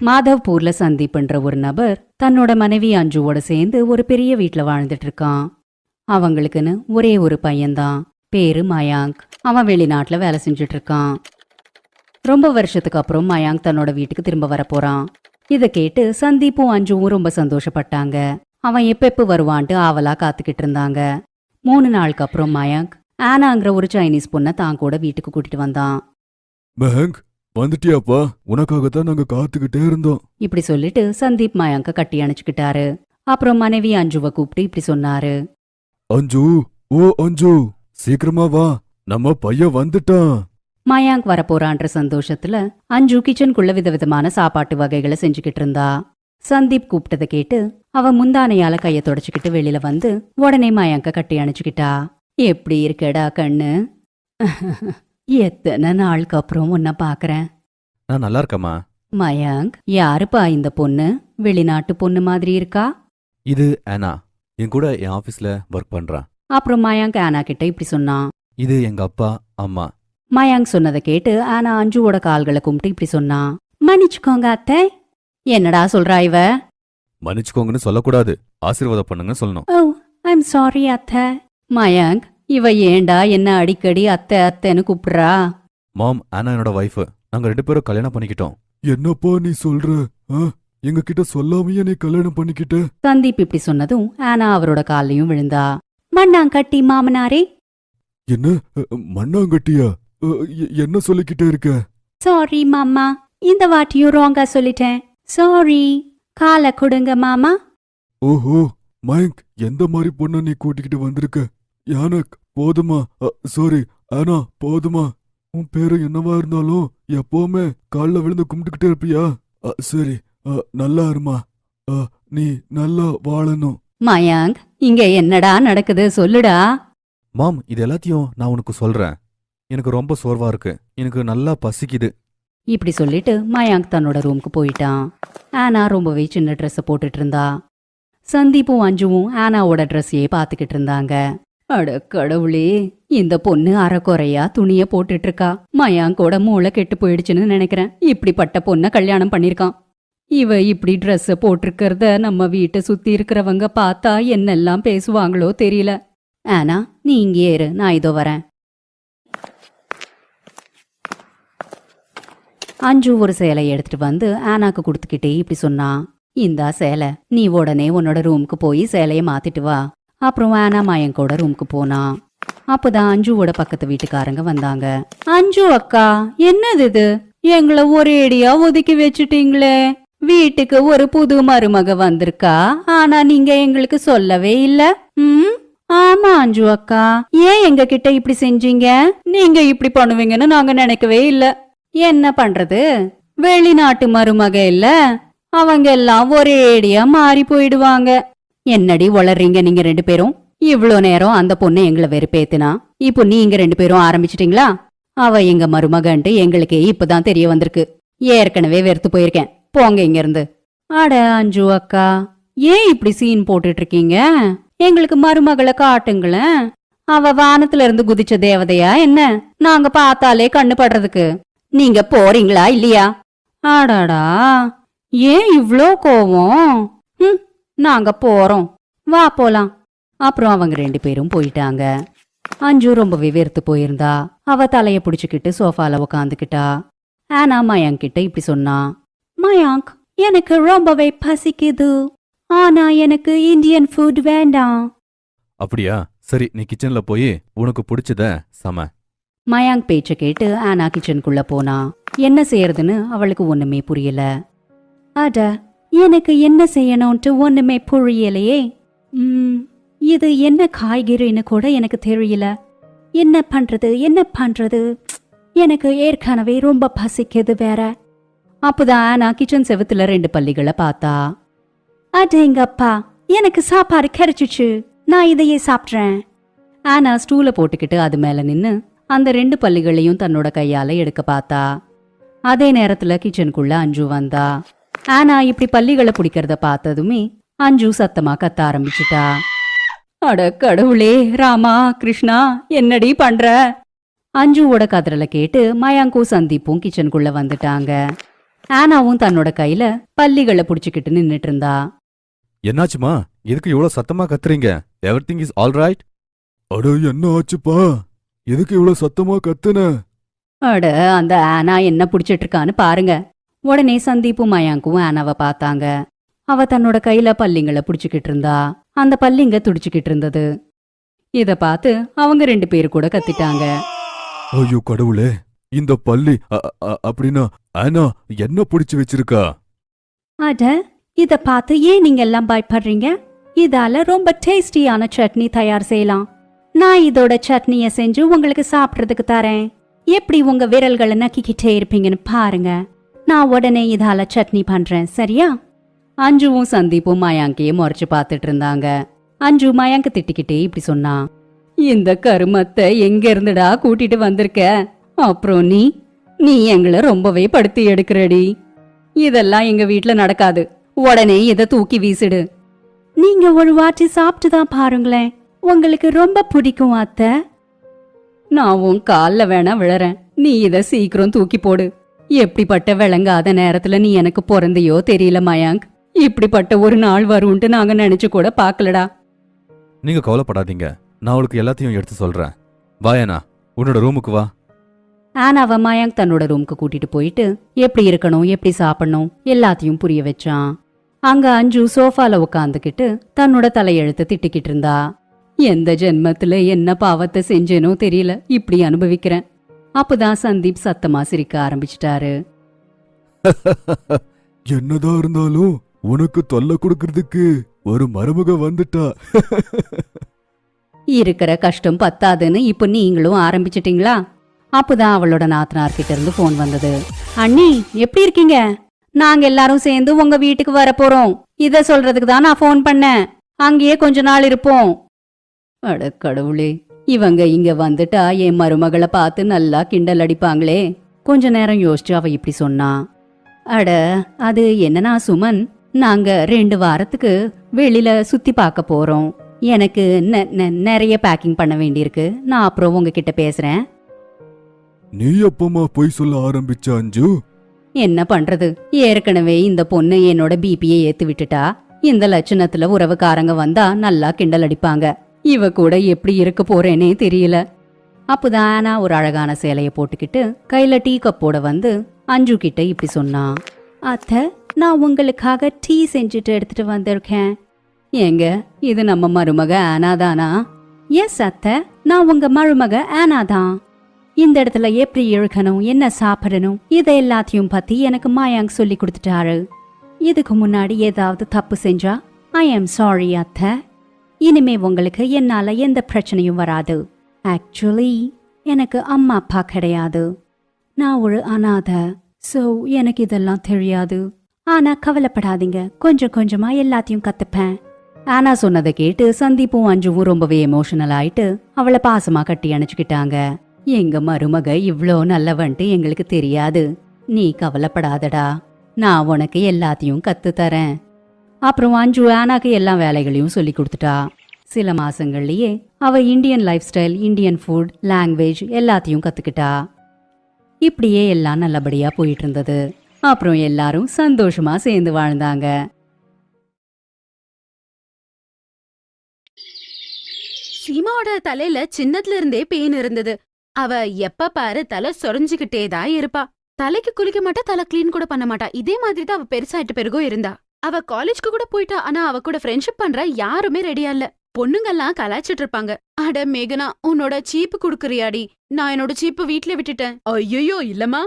மாதவ்பூர்ல சந்தீப்ன்ற ஒரு நபர் தன்னோட மனைவி அஞ்சுவோட சேர்ந்து ஒரு பெரிய வீட்ல வாழ்ந்துட்டு இருக்கான். அவங்களுக்குன்னு ஒரே ஒரு பையன்தான், பேரு மயாங்க். அவன் வெளிநாட்டுல வேலை செஞ்சுட்டு இருக்கான். ரொம்ப வருஷத்துக்கு அப்புறம் மயாங்க் தன்னோட வீட்டுக்கு திரும்ப வரப்போறான். இதை கேட்டு சந்தீப்பும் அஞ்சுவும் ரொம்ப சந்தோஷப்பட்டாங்க. அவன் எப்ப வருவான்ட்டு ஆவலா காத்துக்கிட்டு இருந்தாங்க. 3 நாளுக்கு அப்புறம் மயாங்க் ஆனாங்கிற ஒரு சைனீஸ் பொண்ணை தான் கூட வீட்டுக்கு கூட்டிட்டு வந்தான். மயங்க், வந்துட்டியாப்பா? உனக்காகத்தான் நாங்க காத்துக்கிட்டே இருந்தோம். இப்படி சொல்லிட்டு சந்தீப் மயாங்க கட்டி அணைச்சுக்கிட்டாரு. அப்புறம் மனைவி அஞ்சுவை கூப்பிட்டு இப்படி சொன்னாரு. அஞ்சு, ஓ அஞ்சு, சீக்கிரமா வா, நம்ம பையன் வந்துட்டான். மயாங்க் வரப்போறான்ற சந்தோஷத்துல அஞ்சு கிச்சனுக்குள்ள விதவிதமான சாப்பாட்டு வகைகளை செஞ்சுக்கிட்டு இருந்தா. சந்தீப் கூப்பிட்டதை கேட்டு அவ முந்தானையால கைய தொடச்சுக்கிட்டு வெளியில வந்து உடனே மயாங்க கட்டி அணைச்சுக்கிட்டா. எப்படி இருக்கடா கண்ணு? எத்தனை நாளுக்கு அப்புறம் உன்னை பாக்குறேன். நான் நல்லா இருக்கம்மா. மயாங்க், யாருப்பா இந்த பொண்ணு? வெளிநாட்டு பொண்ணு மாதிரி இருக்கா. இது ஆனா, என் கூட என் ஆபீஸ்ல ஒர்க் பண்றான். அப்புறம் மயாங்க் ஆனா கிட்ட இப்படி சொன்னான். இது எங்க அப்பா அம்மா. மயாங்க் சொன்னதை கேட்டு ஆனா அஞ்சுவோட கால்களை கும்பிட்டு இப்படி சொன்னான். மன்னிச்சுக்கோங்க அத்தை. என்னடா சொல்றா இவ? மன்னிச்சுக்கோங்கன்னு சொல்லக்கூடாது, ஆசீர்வாதம் பண்ணுங்கன்னு சொல்லணும். ஓ, ஐம் சாரி அத்தை. மயாங்க், இவ ஏண்டா என்ன அடிக்கடி அத்தை அத்தைன்னு கூப்பிடுறா? மாம், ஆனா என்னோட வைஃப். நாங்க 2 பேரும் கல்யாணம் பண்ணிக்கிட்டோம். என்னப்பா நீ சொல்ற? எங்க கிட்ட சொல்லாமையே நீ கல்யாணம் பண்ணிக்கிட்ட? சந்தீப் இப்படி சொன்னதும் ஆனா அவரோட காலையும் விழுந்தா. மண்ணாங்கட்டி மாமனாரே. என்ன மண்ணாங்கட்டியா? என்ன சொல்லிக்கிட்டே இருக்க? சாரி மாமா, இந்த வாட்டியும் ராங்கா சொல்லிட்டேன். சாரி. காலை கொடுங்க மாமா. ஓஹோ, மயங்க், எந்த மாதிரி பொண்ண நீ கூட்டிக்கிட்டு வந்திருக்க? யானக், போதுமா? சாரி ஆனா, போதுமா? உன் பேரு என்னவா இருந்தாலும் எப்பவுமே கால்ல விழுந்து கும்பிட்டுக்கிட்டே இருப்பியா? சரி, நல்லா இருமா. நீ நல்லா வாழணும். மயாங்க், இங்க என்னடா நடக்குது சொல்லுடா. மாம், இது எல்லாத்தையும் நான் உனக்கு சொல்றேன். எனக்கு ரொம்ப சோர்வா இருக்கு, எனக்கு நல்லா பசிக்குது. இப்படி சொல்லிட்டு மயாங்க் தன்னோட ரூமுக்கு போயிட்டான். ஆனா ரொம்பவே சின்ன ட்ரெஸ் போட்டுட்டு இருந்தா. சந்தீப்பும் அஞ்சுவும் ஆனாவோட ட்ரெஸ்ஸையே பாத்துக்கிட்டு இருந்தாங்க. அட கடவுளே, இந்த பொண்ணு அரைக்குறையா துணிய போட்டுட்டு இருக்கா. மயாங்கோட மூளை கெட்டு போயிடுச்சுன்னு நினைக்கிறேன். இப்படிப்பட்ட பொண்ண கல்யாணம் பண்ணிருக்கான். இவ இப்படி ட்ரெஸ் போட்டிருக்கிறத நம்ம வீட்டை சுத்தி இருக்கிறவங்க பார்த்தா என்னெல்லாம் பேசுவாங்களோ தெரியல. ஆனா நீ இங்கே இரு, நான் இதோ வரேன். அஞ்சு ஒரு சேலையை எடுத்துட்டு வந்து ஆனாக்கு கொடுத்துக்கிட்டே இப்படி சொன்னான். இந்தா சேலை, நீ உடனே உன்னோட ரூமுக்கு போய் சேலைய மாத்திட்டு வா. அப்புறம் ஆனா மயங்கோட ரூமுக்கு போனா. அப்பதான் அஞ்சுவோட பக்கத்து வீட்டுக்காரங்க வந்தாங்க. அஞ்சு அக்கா, என்னது இது? எங்களை ஒரேடியா ஒதுக்கி வச்சுட்டீங்களே. வீட்டுக்கு ஒரு புது மருமக வந்திருக்கா, ஆனா நீங்க எங்களுக்கு சொல்லவே இல்ல. ஆமா அஞ்சு அக்கா, ஏன் எங்க கிட்ட இப்படி செஞ்சீங்க? நீங்க இப்படி பண்ணுவீங்கன்னு நாங்க நினைக்கவே இல்ல. என்ன பண்றது, வெளிநாட்டு மருமக இல்ல, அவங்க எல்லாம் ஒரேடியா மாறி போயிடுவாங்க. என்னடி வளர்றீங்க நீங்க 2 பேரும்? இவ்ளோ நேரம் அந்த பொண்ணு எங்களை வெறுப்பேத்துனா, இப்போ நீங்க 2 பேரும் ஆரம்பிச்சிட்டீங்களா? அவ எங்க மருமகன்ட்டு எங்களுக்கே இப்பதான் தெரிய வந்திருக்கு. ஏற்கனவே வெறுத்து போயிருக்கேன். போங்க இங்க இருந்து. அட அஞ்சு அக்கா, ஏன் இப்படி சீன் போட்டுட்டு இருக்கீங்க? எங்களுக்கு மருமகளை காட்டுங்களேன். அவ வானத்துல இருந்து குதிச்ச தேவதையா என்ன? நாங்க பார்த்தாலே கண்ணு படுறதுக்கு. நீங்க போறீங்களா இல்லையா? ஆடாடா, ஏன் இவ்ளோ கோவம்? நாங்க போறோம், வா போலாம். அப்புறம் அவங்க 2 பேரும் போயிட்டாங்க. அஞ்சு ரொம்பவே வெறுத்து போயிருந்தா. அவ தலைய புடிச்சுக்கிட்டு சோஃபால உக்காந்துக்கிட்டா. ஆனா மயாங்க் கிட்ட இப்படி சொன்னா. மயாங்க், எனக்கு ரொம்பவே பசிக்குது, ஆனா எனக்கு இந்தியன் ஃபுட் வேண்டாம். அப்படியா? சரி, நீ கிச்சன்ல போய் உனக்கு பிடிச்சத சம. மயாங்க் பேச்ச கேட்டு ஆனா கிச்சனுக்குள்ள போனா. என்ன செய்யறதுன்னு அவளுக்கு ஒண்ணுமே புரியல. அட, எனக்கு என்ன செய்யணும்ட்டு ஒண்ணுமே புரியலையே. இது என்ன காய்கறின்னு கூட எனக்கு தெரியல. என்ன பண்றது? எனக்கு ஏற்கனவே ரொம்ப பசிக்குது வேற. அப்பதான் ஆனா கிச்சன் செவத்துல 2 பல்லிகளை பார்த்தா. அடேங்கப்பா, எனக்கு சாப்பாடு கிடைச்சிச்சு, நான் இதையே சாப்பிட்றேன். ஆனா ஸ்டூல போட்டுக்கிட்டு அது மேல நின்னு அந்த 2 பல்லிகளையும் தன்னோட கையால எடுக்க பார்த்தா. அதே நேரத்துல கிச்சனுக்குள்ள அஞ்சு வந்தா. ஆனா இப்படி பல்லிகளை பிடிக்கிறத பார்த்ததுமே அஞ்சு சத்தமா கத்த ஆரம்பிச்சுட்டா. அட கடவுளே, ராமா கிருஷ்ணா, என்னடி பண்ற? அஞ்சுவோட கதறலை கேட்டு மயாங்கும் சந்தீப்பும் கிச்சனுக்குள்ள வந்துட்டாங்க. ஆனாவும் தன்னோட கையில பல்லிகளை புடிச்சுக்கிட்டு நின்னுட்டு இருந்தா. என்னாச்சுமா? எதுக்கு இவ்வளவு சத்தமா கத்துறீங்க? Everything is all right? அட என்ன ஆச்சுப்பா? எதுக்கு இவ்வளவு சத்தமா கத்துன? அட, அந்த ஆனா என்ன புடிச்சிட்டு இருக்கான்னு பாருங்க. உடனே சந்தீப்பும் மயாங்கும் ஆனாவை பார்த்தாங்க. அவ தன்னோட கையில பல்லிங்களை புடிச்சுக்கிட்டு இருந்தா. அந்த பல்லிங்க துடிச்சுக்கிட்டு இருந்தது. இத பார்த்து அவங்க 2 பேரு கூட கத்திட்டாங்க. ஐயோ கடவுளே, இந்த பள்ளி அப்படின்னா ஆனா என்ன பிடிச்சு வச்சிருக்கா? அட, இத பார்த்து ஏன் நீங்க எல்லாம் பயப்படுறீங்க? இதால ரொம்ப டேஸ்டியான சட்னி தயார் செய்யலாம். நான் இதோட சட்னிய செஞ்சு உங்களுக்கு சாப்பிடுறதுக்கு தரேன். எப்படி உங்க விரல்களை நக்கிக்கிட்டே இருப்பீங்கன்னு பாருங்க. நான் உடனே இதால சட்னி பண்றேன், சரியா? அஞ்சுவும் சந்தீப்பும் மயாங்கையே முறைச்சு பார்த்துட்டு இருந்தாங்க. அஞ்சு மயாங்க திட்டிக்கிட்டே இப்படி சொன்னா, இந்த கருமத்தை எங்க இருந்துடா கூட்டிட்டு வந்திருக்க? அப்புறம் நீ எங்களை ரொம்பவே படுத்தி எடுக்கிறடி. இதெல்லாம் எங்க வீட்ல நடக்காது. உடனே இதை தூக்கி வீசிடு. நீங்க ஒரு வாட்டி சாப்பிட்டுதான் பாருங்களேன், உங்களுக்கு ரொம்ப பிடிக்கும் அத்தை. நான் உன் கால்ல வேணா விழறேன், நீ இத சீக்கிரம் தூக்கி போடு. எப்படிப்பட்ட விளங்காத நேரத்துல நீ எனக்கு பிறந்தையோ தெரியல மயாங்க். இப்படிப்பட்ட ஒரு நாள் வரும்ட்டு நாங்க நினைச்சு கூட பாக்கலடா. நீங்க கவலைப்படாதீங்க, நான் அவளுக்கு எல்லாத்தையும் எடுத்து சொல்றேன். வாயனா, உன்னோட ரூமுக்கு வா. ஆனாவ மயாங்க் தன்னோட ரூமுக்கு கூட்டிட்டு போயிட்டு எப்படி இருக்கணும், எப்படி சாப்பிடணும் எல்லாத்தையும் புரிய வச்சான். அங்க அஞ்சு சோஃபால உட்காந்துக்கிட்டு தன்னோட தலையெழுத்து திட்டிக்கிட்டு இருந்தா. எந்த ஜென்மத்துல என்ன பாவத்தை செஞ்சேனோ தெரியல, இப்படி அனுபவிக்கிறேன். அப்பதான் சந்தீப் சத்தமா சிரிக்க ஆரம்பிச்சிட்டாரு. என்னதான் இருந்தாலும் உனக்கு தொல்லை கொடுக்கறதுக்கு ஒரு மருமக வந்துட்டா. இருக்கிற கஷ்டம் பத்தாதுன்னு இப்ப நீங்களும் ஆரம்பிச்சிட்டீங்களா? அப்பதான் அவளோட நாத்தனார்கிட்ட இருந்து போன் வந்தது. அண்ணி, எப்படி இருக்கீங்க? நாங்க எல்லாரும் சேர்ந்து உங்க வீட்டுக்கு வர போறோம். இத சொல்றதுக்கு தான் நான் போன் பண்ணேன். அங்கேயே கொஞ்ச நாள் இருப்போம். அட கடவுளே, இவங்க இங்க வந்துட்டா என் மருமகளை பார்த்து நல்லா கிண்டல் அடிப்பாங்களே. கொஞ்ச நேரம் யோசிச்சு அவ இப்படி சொன்னா. அட, அது என்னன்னா சுமன், நாங்க 2 வாரத்துக்கு வெளியில சுத்தி பார்க்க போறோம். எனக்கு நிறைய பேக்கிங் பண்ண வேண்டியிருக்கு. நான் அப்புறம் உங்ககிட்ட பேசுறேன். நீ எப்பமா போய் சொல்ல ஆரம்பிச்ச அஞ்சு? என்ன பண்றது, ஏற்கனவே இந்த பொண்ணு என்னோட பிபியை ஏத்து விட்டுட்டா. இந்த லட்சணத்துல உறவுக்காரங்க வந்தா நல்லா கிண்டல் அடிப்பாங்க. இவ கூட எப்படி இருக்க போறேனே தெரியல. அப்பதான் ஆனா ஒரு அழகான சேலைய போட்டுக்கிட்டு கையில டீ கப்போட வந்து அஞ்சு கிட்ட இப்படி சொன்னா. அத்தை, நான் உங்களுக்காக டீ செஞ்சுட்டு எடுத்துட்டு வந்திருக்கேன். ஏங்க, இது நம்ம மருமக ஆனாதானா? எஸ் அத்தை, நான் உங்க மருமக ஆனாதான். இந்த இடத்துல எப்படி இழுக்கணும், என்ன சாப்பிடணும், இதை எல்லாத்தையும் பத்தி எனக்கு மயாங்க் சொல்லி கொடுத்துட்டாரு. இதுக்கு முன்னாடி ஏதாவது தப்பு செஞ்சா ஐ ஆம் சாரி அத்தை. இனிமே உங்களுக்கு என்னால எந்த பிரச்சனையும் வராது. ஆக்சுவலி எனக்கு அம்மா அப்பா கிடையாது. நான் ஒரு அனாதை. சோ எனக்கு இதெல்லாம் தெரியாது. ஆனா கவலைப்படாதீங்க, கொஞ்சம் கொஞ்சமா எல்லாத்தையும் கத்துப்பேன். ஆனா சொன்னதை கேட்டு சந்தீப்பும் அஞ்சுவும் ரொம்பவே எமோஷனல் ஆயிட்டு அவளை பாசமா கட்டி அணைச்சுக்கிட்டாங்க. எங்க மருமக இவ்ளோ நல்லவன்ட்டு எங்களுக்கு தெரியாது. நீ கவலைப்படாதடா, நான் உனக்கு எல்லாத்தையும் கத்து தரேன். அப்புறம் அஞ்சு ஆனாக்கு எல்லா வேலைகளையும் சொல்லி கொடுத்துட்டா. சில மாசங்கள்லயே அவ Indian life style, Indian food, language எல்லாத்தையும் கத்துக்கிட்டா. இப்படியே எல்லாம் நல்லபடியா போயிட்டு இருந்தது. அப்புறம் எல்லாரும் சந்தோஷமா சேர்ந்து வாழ்ந்தாங்க. சீமாவோட தலையில சின்னதுல இருந்தே பெயின் இருந்தது. அவ எப்ப பாரு தலை சொரிஞ்சுகிட்டே தான் இருப்பா. தலைக்கு குளிக்க மாட்டா, தலை கிளீன் கூட பண்ண மாட்டா. இதே மாதிரி தான் அவ பெருசாயிட்ட பிறகும் இருந்தா. அவ காலேஜ்க்கு கூட போயிட்டா. ஆனா அவ கூட ஃப்ரெண்ட்ஷிப் பண்ற யாருமே ரெடியா இல்ல. பொண்ணுங்கெல்லாம் கலாய்ச்சிட்டு இருப்பாங்க. அட மேகனா, உன்னோட சீப்பு குடுக்குறியாடி? நான் என்னோட சீப்பு வீட்ல விட்டுட்டேன். ஐயோ இல்லம்மா,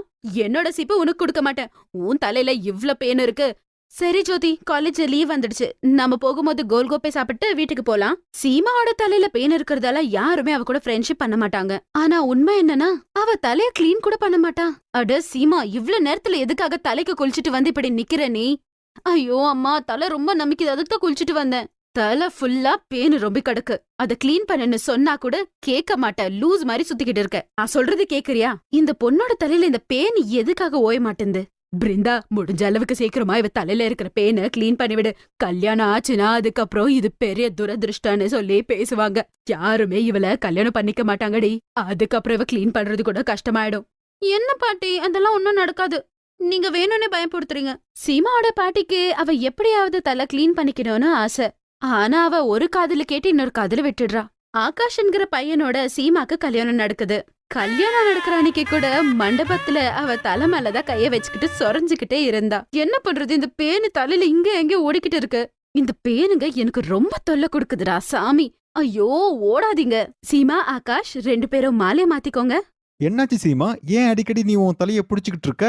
என்னோட சீப்பு உனக்கு கொடுக்க மாட்டேன். உன் தலையில இவ்ளோ பெயின் இருக்கு. சரி ஜோதி, காலேஜ் லீவ் வந்துடுச்சு. நம்ம போகும்போது கோல்கோப்பை சாப்பிட்டு வீட்டுக்கு போலாம். சீமாவோட தலையில பெயின் இருக்கிறதால யாருமே அவ கூட ஃப்ரெண்ட்ஷிப் பண்ண மாட்டாங்க. ஆனா உண்மை என்னன்னா, அவ தலைய கிளீன் கூட பண்ண மாட்டா. அட சீமா, இவ்ளோ நேரத்துல எதுக்காக தலைக்கு குளிச்சுட்டு வந்து இப்படி நிக்கிற நீ? ஐயோ அம்மா, தலை ரொம்ப நம்பிக்கை, அதுக்கு தான் குளிச்சுட்டு வந்தேன். தலை ஃபுல்லா பேனு ரொம்ப கிடக்கு. அத கிளீன் பண்ணன்னு சொன்னா கூட கேட்க மாட்ட. லூஸ் மாதிரி சுத்திக்கிட்டு இருக்க. நான் சொல்றது கேக்குறியா? இந்த பொண்ணோட தலையில இந்த பேன் எதுக்காக ஓய மாட்டேங்குது? பிருந்தா, முடிஞ்ச அளவுக்கு சீக்கிரமா இவ தலையில இருக்கிற பேனை கிளீன் பண்ணிவிடு. கல்யாணம் ஆச்சுன்னா அதுக்கப்புறம் இது பெரிய துரதிருஷ்டன்னு சொல்லி பேசுவாங்க. யாருமே இவள கல்யாணம் பண்ணிக்க மாட்டாங்கடி. அதுக்கப்புறம் இவ கிளீன் பண்றது கூட கஷ்டமாயிடும். என்ன பாட்டி, அதெல்லாம் ஒன்னும் நடக்காது. நீங்க வேணும்னே பயப்படுத்துறீங்க. சீமாவோட பாட்டிக்கு அவ எப்படியாவது தலை கிளீன் பண்ணிக்கணும்னு ஆசை. ஆனா அவ ஒரு காதுல கேட்டு இன்னொரு காதுல விட்டுடுறா. ஆகாஷ்ங்கிற பையனோட சீமாக்கு கல்யாணம் நடக்குது. கல்யாணம் நடக்கிற அன்னைக்கு கூட மண்டபத்துல அவ தலை மேலதான் கைய வச்சுக்கிட்டு சொரஞ்சுக்கிட்டே இருந்தா. என்ன பண்றது, இந்த பேனு தலையில இங்க எங்க ஓடிக்கிட்டு இருக்கு. இந்த பேனுங்க எனக்கு ரொம்ப தொல்லை கொடுக்குதுடா சாமி. ஐயோ ஓடாதீங்க. சீமா, ஆகாஷ் 2 பேரும் மாலைய மாத்திக்கோங்க. என்னாச்சு சீமா, ஏன் அடிக்கடி நீ உன் தலைய புடிச்சுக்கிட்டு இருக்க?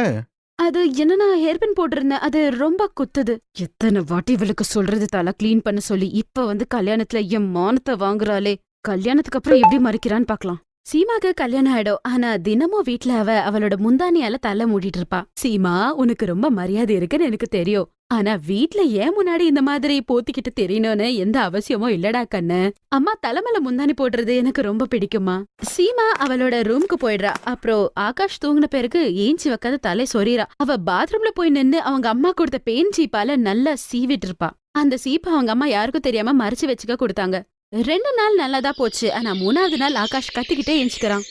அது என்ன, நான் ஹேர்பின் போட்டிருந்தேன், அது ரொம்ப குத்துது. எத்தனை வாட்டி இவளுக்கு சொல்றது தலை கிளீன் பண்ண சொல்லி. இப்ப வந்து கல்யாணத்துல என் மானத்தை வாங்குறாளே. கல்யாணத்துக்கு அப்புறம் எப்படி மறைக்கிறான்னு பாக்கலாம். சீமாக்கு கல்யாணம் ஆயிடும். ஆனா தினமும் வீட்ல அவளோட முந்தானியால தலை மூடிட்டு இருப்பா. சீமா, உனக்கு ரொம்ப மரியாதை இருக்குன்னு எனக்கு தெரியும். ஆனா வீட்ல ஏன் முன்னாடி இந்த மாதிரி போத்திக்கிட்டு தெரியணும்னு எந்த அவசியமும் இல்லடா கண்ணு. அம்மா தலைமையில முந்தானி போடுறது எனக்கு ரொம்ப பிடிக்குமா. சீமா அவளோட ரூம்க்கு போயிடுறா. அப்புறம் ஆகாஷ் தூங்கின பிறகு ஏஞ்சி வைக்காத தலை சொறிறா. அவ பாத்ரூம்ல போய் நின்னு அவங்க அம்மா கொடுத்த பேன் சீப்பால நல்லா சீவிட்டு இருப்பா. அந்த சீப்பை அவங்க அம்மா யாருக்கும் தெரியாம மறைச்சு வச்சுக்க கொடுத்தாங்க. 2 நாள் நல்லாதான் போச்சு. ஆனா 3வது நாள் ஆகாஷ் கத்திக்கிட்டே எஞ்சிக்கிறான்.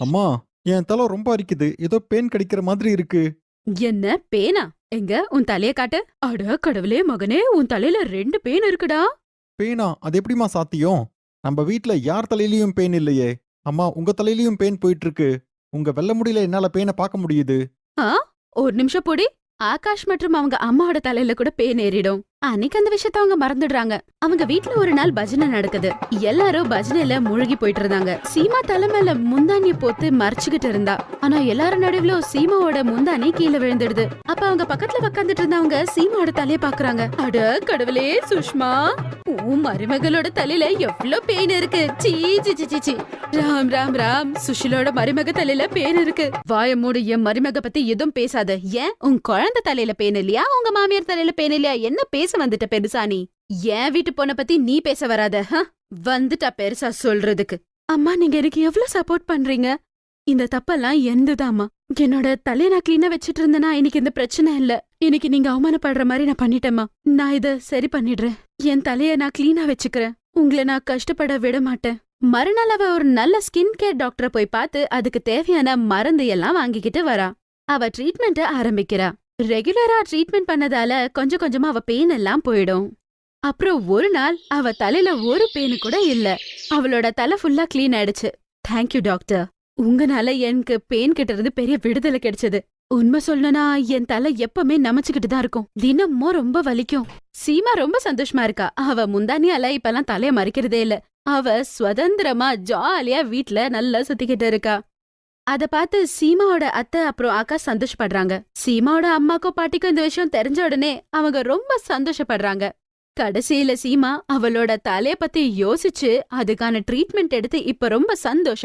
அம்மா, என் தலை ரொம்ப அரிக்குது, ஏதோ பேன் கடிக்கிற மாதிரி இருக்கு. என்ன பேனா? எங்க உன் தலைய காட்டு. அட கடவுளே மகனே, உன் தலையில 2 பேன் இருக்குடா. பேனா? அது எப்படிமா சாத்தியம்? நம்ம வீட்ல யார் தலையிலயும் பேன் இல்லையே. அம்மா, உங்க தலையிலயும் பேன் போயிட்டு இருக்கு. உங்க வெள்ள முடியல என்னால பேனை பார்க்க முடியுது. ஒரு நிமிஷம் போடி. ஆகாஷ் மற்றும் அவங்க அம்மாவோட தலையில கூட பேன் ஏறிடும். அன்னைக்கு அந்த விஷயத்த அவங்க மறந்துடுறாங்க. அவங்க வீட்ல ஒரு நாள் பஜனை நடக்குது. எல்லாரும் பஜனையில மூழ்கி போயிட்டு இருந்தாங்க. சீமா தலைமையில முந்தானிய போத்து மறைச்சுக்கிட்டு இருந்தா. ஆனா எல்லாரும் நடுவுல சீமாவோட முந்தானி கீழே விழுந்துடுது. அப்ப அவங்க பக்கத்துல உட்காந்துட்டு இருந்தவங்க சீமாவோட தலைய பாக்குறாங்க. அட கடவுளே, சுஷ்மா, உன் மருமகளோட தலையில எவ்வளவு பேன் இருக்கு. சீ சீ சீ சீ. ராம் ராம் ராம். சுஷிலோட மருமக தலையில பேன் இருக்கு. வாய மூடு, என் மருமக பத்தி எதுவும் பேசாத. ஏன் உன் குழந்தை தலையில பேன் இல்லையா? உங்க மாமியார் தலையில பேன் இல்லையா? என்ன பேச வந்துட்ட பெருசா நீ? என் வீட்டு பொண்ண பத்தி நீ பேச வராத. வந்துட்டா பெருசா சொல்றதுக்கு. அம்மா, நீங்க எனக்கு எவ்வளவு சப்போர்ட் பண்றீங்க. இந்த தப்பெல்லாம் எந்ததாம்மா. என்னோட தலைய நான் கிளீனா வச்சிட்டு இருந்தேன்னா இன்னைக்கு இந்த பிரச்சனை இல்ல. இன்னைக்கு நீங்க அவமானப்படுற மாதிரி நான் பண்ணிட்டேம்மா. நான் இத சரி பண்ணிடுறேன். என் தலைய நான் கிளீனா வச்சுக்கிறேன். உங்களை நான் கஷ்டப்பட விட மாட்டேன். மறுநாள் அவ ஒரு நல்ல ஸ்கின் கேர் டாக்டரை போய் பார்த்து அதுக்கு தேவையான மருந்து எல்லாம் வாங்கிக்கிட்டு வரா. அவ ட்ரீட்மெண்ட்ட ஆரம்பிக்கிறா. ரெகுலரா ட்ரீட்மெண்ட் பண்ணதால கொஞ்சம் கொஞ்சமா அவ பெயின் எல்லாம் போயிடும். அப்புறம் ஒரு நாள் அவ தலையில ஒரு பேனு கூட இல்ல. அவளோட தலை ஃபுல்லா கிளீன் ஆயிடுச்சு. Thank you doctor. உங்கனால எனக்கு பெயின் கிட்ட இருந்து பெரிய விடுதலை கிடைச்சது. உண்மை சொல்லணும்னா என் தலை எப்பவுமே நமச்சுக்கிட்டு தான் இருக்கும். தினமும் ரொம்ப வலிக்கும். சீமா ரொம்ப சந்தோஷமா இருக்கா. அவ முந்தானியால இப்பெல்லாம் தலைய மறைக்கிறதே இல்ல. அவ சுதந்திரமா ஜாலியா வீட்ல நல்லா சுத்திக்கிட்டு இருக்கா. அத பார்த்து சீமாவோட அத்தை அப்புறம் ஆகாஷ் சந்தோஷப்படுறாங்க. சீமாவோட அம்மாக்கும் பாட்டிக்கும் இந்த விஷயம் தெரிஞ்ச உடனே அவங்க ரொம்ப சந்தோஷப்படுறாங்க. கடைசியில சீமா அவளோட தலைய பத்தி யோசிச்சு அதுக்கான ட்ரீட்மெண்ட் எடுத்து இப்ப ரொம்ப சந்தோஷம்.